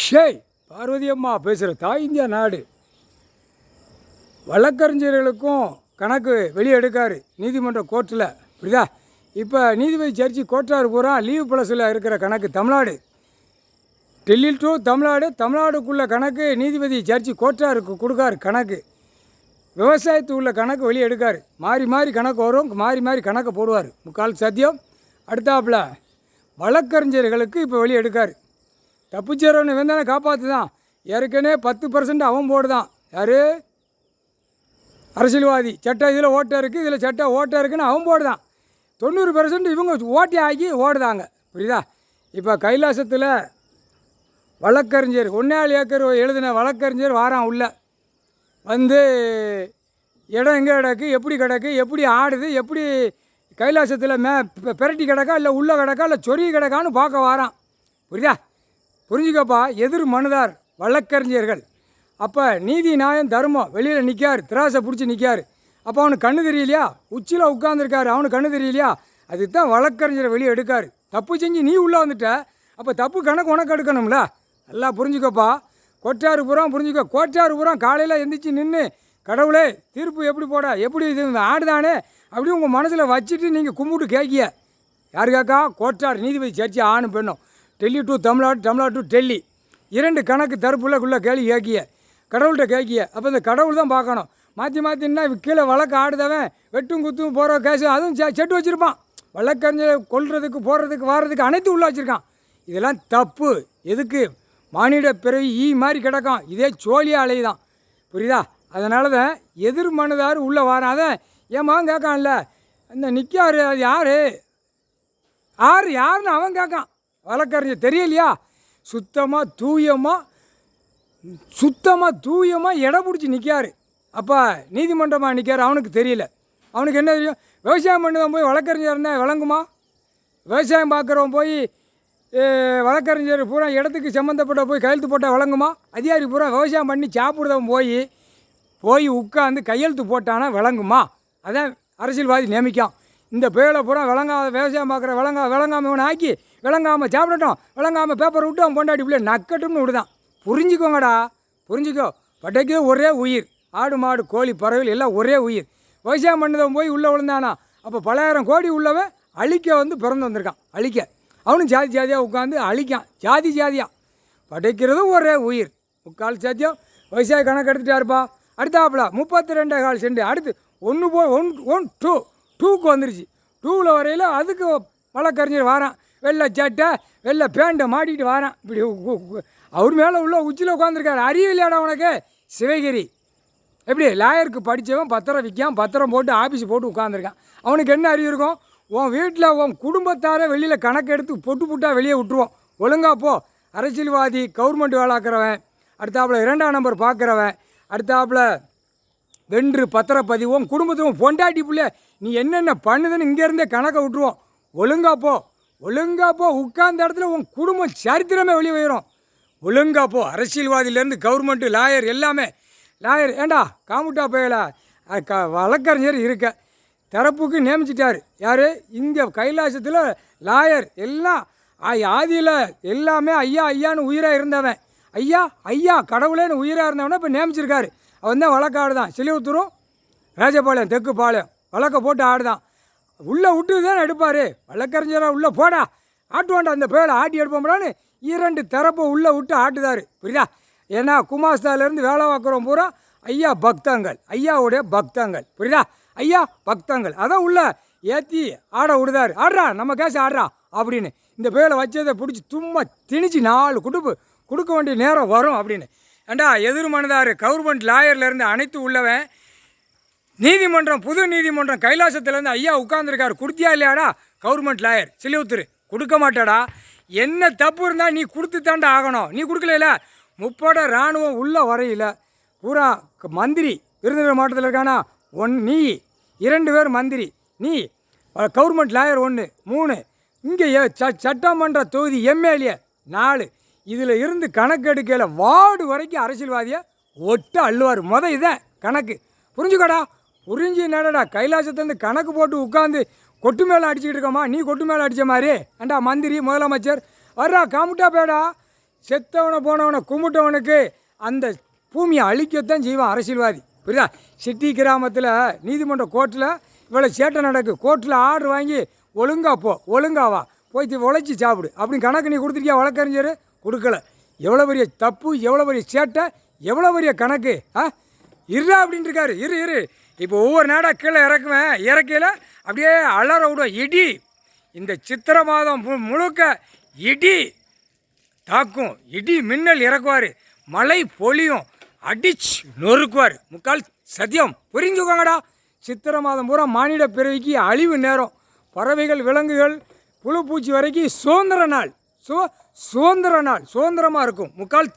ஷேய் பார்வதி அம்மா பேசுகிற தாய் இந்தியா நாடு. வழக்கறிஞர்களுக்கும் கணக்கு வெளியே எடுக்காரு நீதிமன்ற கோர்ட்டில், புரியுதா? இப்போ நீதிபதி ஜட்ஜி கோட்டார் பூரா லீவ் ப்ளஸில் இருக்கிற கணக்கு தமிழ்நாடு, டெல்லி டு தமிழ்நாடுக்குள்ள கணக்கு நீதிபதி ஜட்ஜி கோட்டாருக்கு கொடுக்காரு கணக்கு. விவசாயத்துக்கு உள்ள கணக்கு வெளியே எடுக்கார். மாறி மாறி கணக்கு வரும், மாறி மாறி கணக்கை போடுவார். முக்கால் சத்தியம். அடுத்தாப்புல வழக்கறிஞர்களுக்கு இப்போ வெளியே எடுக்கார். தப்புச்சேரவனை வேந்தானே காப்பாற்று தான். ஏற்கனவே 10% அவன் போடுதான். யார்? அரசியல்வாதி. சட்டம் இதில் ஓட்டை இருக்குது, இதில் சட்டம் ஓட்டை இருக்குன்னு அவன் போடுதான். 90% இவங்க ஓட்டி ஆக்கி ஓடுதாங்க, புரியுதா? இப்போ கைலாசத்தில் வழக்கறிஞர் 1.4 ஏக்கர் எழுதின வழக்கறிஞர் வாரான் உள்ள வந்து, இடம் எங்கே கிடக்கு, எப்படி கிடக்கு, எப்படி ஆடுது, எப்படி கைலாசத்தில் பெரட்டி கிடக்கா, இல்லை உள்ளே கிடக்கா, இல்லை சொருகி கிடக்கான்னு பார்க்க வாரான், புரியுதா? புரிஞ்சுக்கப்பா. எதிர் மனுதார் வழக்கறிஞர்கள். அப்போ நீதி நியாயம் தர்மம் வெளியில் நிற்கார், திராசை பிடிச்சி நிற்கார். அப்போ அவனுக்கு கண்ணு தெரியலையா? உச்சியில் உட்காந்துருக்காரு, அவனுக்கு கண்ணு தெரியலையா? அதுக்கு தான் வழக்கறிஞரை வெளியே எடுக்கார். தப்பு செஞ்சு நீ உள்ளே வந்துட்ட, அப்போ தப்பு கணக்கு உனக்கு எடுக்கணும்ல. நல்லா புரிஞ்சுக்கப்பா. கோட்டாறு புறம் புரிஞ்சுக்கோ. கோட்டாறு புறம் காலையில் எந்திரிச்சு நின்று, கடவுளே தீர்ப்பு எப்படி போட, எப்படி இது ஆடுதானே அப்படி உங்கள் மனசில் வச்சுட்டு நீங்கள் கும்பிட்டு கேட்கிய. யார் கேட்கா? கோட்டார் நீதிபதி ஜட்ஜி ஆணும் பெண்ணும். டெல்லி டு தமிழ்நாடு, தமிழ்நாடு டு டெல்லி, 2 கணக்கு தரப்புள்ளக்குள்ளே கேள்வி கேட்கிய, கடவுள்கிட்ட கேட்கிய. அப்போ இந்த கடவுள் தான் பார்க்கணும். மாற்றி மாற்றினா கீழே வழக்கு ஆடுதவன் வெட்டும் குத்தும் போகிற கேஸு அதுவும் செட்டு வச்சுருப்பான். வழக்கறிஞரை கொல்றதுக்கு போடுறதுக்கு வாரதுக்கு அனைத்து உள்ளே வச்சுருக்கான். இதெல்லாம் தப்பு. எதுக்கு? மானிட பிறவி மாதிரி கிடக்கும். இதே சோழியாக அலையுதான், புரியுதா? அதனால தான் எதிர் மனுதார் உள்ளே வாரான். அதான் ஏம்மா கேட்கான்ல, இந்த நிற்காரு அது யார் யாருன்னு அவன் கேட்கான். வழக்கறிஞர் தெரியலையா? சுத்தமாக தூயமாக இடம் பிடிச்சி நிற்காரு. அப்போ நீதிமன்றமாக நிற்காரு. அவனுக்கு தெரியல. அவனுக்கு என்ன தெரியும்? விவசாயம் பண்ணுறவன் போய் வழக்கறிஞர் இருந்தால் விளங்குமா? விவசாயம் பார்க்குறவன் போய் வழக்கறிஞர் பூரா இடத்துக்கு சம்மந்தப்பட்ட போய் கையெழுத்து போட்டால் விளங்குமா? அதிகாரி பூரா விவசாயம் பண்ணி சாப்பிட்றவன் போய் உட்காந்து கையெழுத்து போட்டானா விளங்குமா? அதான் அரசியல்வாதி நியமிக்கான். இந்த பேரை பூரா விளங்காத விவசாயம் பார்க்குற விளங்காமல் இவனை ஆக்கி விளங்காமல் சாப்பிடட்டும், விளங்காமல் பேப்பர் விட்டு அவன் பொண்டாட்டி பிள்ளை நக்கட்டும்னு விடுதான். புரிஞ்சுக்கோங்கடா, புரிஞ்சுக்கோ. பட்டைக்கு ஒரே உயிர். ஆடு மாடு கோழி பறவைகள் எல்லாம் ஒரே உயிர். விவசாயம் பண்ணதவன் போய் உள்ளே விழுந்தானா, அப்போ பலாயிரம் கோடி உள்ளவன் அழிக்க வந்து பிறந்து வந்திருக்கான். அழிக்க அவனும் ஜாதியாக உட்காந்து அழிக்கான். ஜாதியாக படைக்கிறதும் ஒரே உயிர். முக்கால் சாத்தியம். விவசாய கணக்கு எடுத்துட்டாருப்பா. அடுத்தாப்புல 32.4 சென்ட். அடுத்து 2க்கு வந்துருச்சு. 2ல் வரையில் அதுக்கு வழக்கறிஞர் வாரான். வெள்ளை சட்டை வெள்ளை பேண்டை மாட்டிக்கிட்டு வாரான். இப்படி அவர் மேலே உள்ள உச்சியில் உட்காந்துருக்காரு. அறிவில்லையாடா உனக்கு? சிவகிரி எப்படி லாயருக்கு படித்தவன் பத்திரம் விற்கான், பத்திரம் போட்டு ஆஃபீஸ் போட்டு உட்காந்துருக்கான். அவனுக்கு என்ன அறிவு இருக்கும்? உன் வீட்டில் உன் குடும்பத்தார வெளியில் கணக்கு எடுத்து பொட்டு வெளியே விட்டுருவோம். ஒழுங்கா போ. அரசியல்வாதி, கவர்மெண்ட் வேலாக்கிறவன், அடுத்தாப்புல 2ஆம் நம்பர் பார்க்குறவன், அடுத்தாப்புல வென்று பத்திரப்பதிவு, உன் குடும்பத்துக்கும் பொண்டாட்டி பிள்ளை நீ என்னென்ன பண்ணுதுன்னு இங்கேருந்தே கணக்கை விட்டுருவோம். ஒழுங்கா போ. உட்கார்ந்த இடத்துல உன் குடும்பம் சரித்திரமே வெளியே போயிடும். ஒழுங்கா போ. அரசியல்வாதியிலேருந்து கவர்மெண்ட்டு, லாயர் எல்லாமே. லாயர் ஏண்டா காமுட்டா போயல வழக்கறிஞர் இருக்க தரப்புக்கு நியமிச்சிட்டார். யார்? இங்கே கைலாசத்தில் லாயர் எல்லாம் ஆதியில் எல்லாமே ஐயான்னு உயிராக இருந்தவன். ஐயா கடவுளேன்னு உயிராக இருந்தவனை இப்போ நியமிச்சிருக்காரு. அவன் தான் வழக்காடு தான். சிலிவுத்தூரும் ராஜபாளையம் தெற்கு பாளையம் வழக்கை போட்டு ஆடுதான். உள்ளே விட்டு தான் எடுப்பார். வழக்கறிஞராக உள்ளே போடா ஆட்டுவாண்டா, அந்த பேரை ஆட்டி எடுப்போம்டான்னு 2 தரப்பை உள்ளே விட்டு ஆட்டுதார், புரியுதா? ஏன்னா குமாஸ்தாலேருந்து வேலை பார்க்குறோம் பூரா ஐயாவுடைய பக்தங்கள், புரியுதா? ஐயா பக்தங்கள் அதான் உள்ள ஏற்றி ஆட விடுதாரு. ஆடுறா நம்ம கேஸ் ஆடுறா அப்படின்னு இந்த பேரை வச்சதை பிடிச்சி சும்மா திணிச்சு 4 குடுப்பு கொடுக்க வேண்டிய நேரம் வரும் அப்படின்னு. ஏண்டா எதிர் மனுதார் கவர்மெண்ட் லாயர்லேருந்து அனைத்து உள்ளவன் நீதிமன்றம், புது நீதிமன்றம் கைலாசத்துலேருந்து ஐயா உட்காந்துருக்காரு. கொடுத்தியா இல்லையாடா? கவர்மெண்ட் லாயர் சிலிவுத்தூர் கொடுக்க மாட்டாடா. என்ன தப்பு இருந்தால் நீ கொடுத்து தாண்டா ஆகணும். நீ கொடுக்கல. முப்படை இராணுவம் உள்ளே வரையில் பூரா மந்திரி விருதுநகர் மாவட்டத்தில் இருக்கானா? நீ 2 பேர் மந்திரி, நீ கவர்மெண்ட் லாயர் 1, 3 இங்கே சட்டமன்ற தொகுதி எம்எல்ஏ 4. இதில் இருந்து கணக்கு எடுக்கல வார்டு வரைக்கும் அரசியல்வாதியை ஒட்ட அள்ளுவார். இதான் கணக்கு. புரிஞ்சுக்கடா. புரிஞ்சு நடடா. கைலாசத்துலேருந்து கணக்கு போட்டு உட்காந்து கொட்டு மேலே அடிச்சுக்கிட்டு இருக்கோமா? நீ கொட்டு மேலே அடித்த மாதிரி ஏண்டா மந்திரி முதலமைச்சர் வர்றா காமுட்டா பேடா. செத்தவனை போனவனை கும்பிட்டவனுக்கு அந்த பூமியை அழிக்கத்தான் செய்வான் அரசியல்வாதி. புரியுதா? சிட்டி கிராமத்தில் நீதிமன்ற கோர்ட்டில் இவ்வளோ சேட்டை நடக்கு, கோர்ட்டில் ஆர்டர் வாங்கி ஒழுங்கா போ, ஒழுங்காவா போய் உழைச்சி சாப்பிடு அப்படின்னு கணக்கு நீ கொடுத்துருக்கியா வழக்கறிஞர்? கொடுக்கல. எவ்வளோ பெரிய தப்பு, எவ்வளோ பெரிய சேட்டை, எவ்வளோ பெரிய கணக்கு. இருடா அப்படின்ட்டு இருக்காரு. இரு இப்போ ஒவ்வொரு நாடாக கீழே இறக்கையில் அப்படியே அலற விடும் இடி. இந்த சித்திரை மாதம் முழுக்க இடி தாக்கும், இடி மின்னல் இறக்குவார், மழை பொழியும், அடிச்சு நொறுக்குவார். முக்கால் சத்தியம் புரிஞ்சுக்கோங்கடா. சித்திரை மாதம் பூரா மானிட பிறவிக்கு அழிவு நேரம். பறவைகள், விலங்குகள், புழு பூச்சி வரைக்கும் சுதந்திர நாள், சுதந்திரமாக இருக்கும். முக்கால்